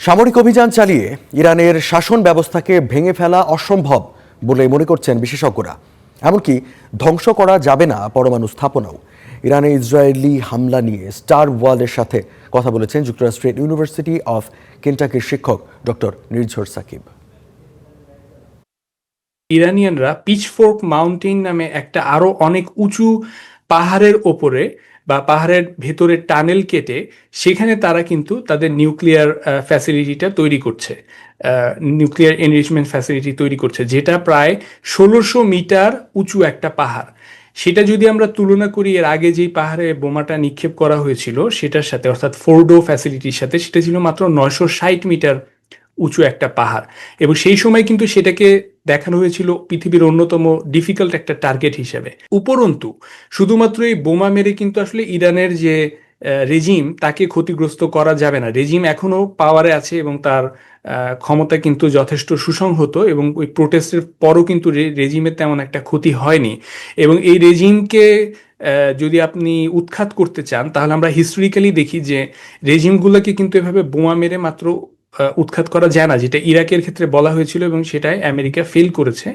সামরিক অভিযান চালিয়ে ইরানের শাসন ব্যবস্থাকে ভেঙে ফেলা অসম্ভব বলে মনে করছেন বিশেষজ্ঞরা। এমনকি ধ্বংস করা যাবে না পরমাণু স্থাপনাও। ইরানে ইসরায়েলি হামলা নিয়ে স্টার ওয়ার্ল্ডের সাথে কথা বলেছেন যুক্তরাষ্ট্রের ইউনিভার্সিটি অফ কেন্টাকির শিক্ষক ডক্টর নির্ঝর সাকিব। ইরানিয়ানরা পিচফোর্ক মাউন্টেন নামে একটা আরো অনেক উঁচু পাহাড়ের ওপরে বা পাহাড়ের ভেতরে টানেল কেটে সেখানে তারা কিন্তু তাদের নিউক্লিয়ার ফ্যাসিলিটিটা তৈরি করছে, নিউক্লিয়ার এনরিচমেন্ট ফ্যাসিলিটি তৈরি করছে, যেটা প্রায় ১৬০০ মিটার উঁচু একটা পাহাড়। সেটা যদি আমরা তুলনা করি এর আগে যেই পাহাড়ে বোমাটা নিক্ষেপ করা হয়েছিল সেটার সাথে, অর্থাৎ ফোর্ডো ফ্যাসিলিটির সাথে, সেটা ছিল মাত্র ৯৬০ মিটার উঁচু একটা পাহাড়। এবং সেই সময় কিন্তু সেটাকে দেখানো হয়েছিল পৃথিবীর অন্যতম ডিফিকাল্ট একটা টার্গেট হিসেবে। উপরন্তু শুধুমাত্র এই বোমা মেরে কিন্তু আসলে ইরানের যে রেজিম তাকে ক্ষতিগ্রস্ত করা যাবে না। রেজিম এখনো পাওয়ারে আছে এবং তার ক্ষমতা কিন্তু যথেষ্ট সুসংহত, এবং ওই প্রোটেস্টের পরও কিন্তু রেজিমের তেমন একটা ক্ষতি হয়নি। এবং এই রেজিমকে যদি আপনি উৎখাত করতে চান তাহলে আমরা হিস্টোরিক্যালি দেখি যে রেজিমগুলোকে কিন্তু এভাবে বোমা মেরে মাত্র উৎখাত করা যায় না, যেটা ইরাকের ক্ষেত্রে বলা হয়েছিল এবং সেটাই আমেরিকা ফেল করেছে।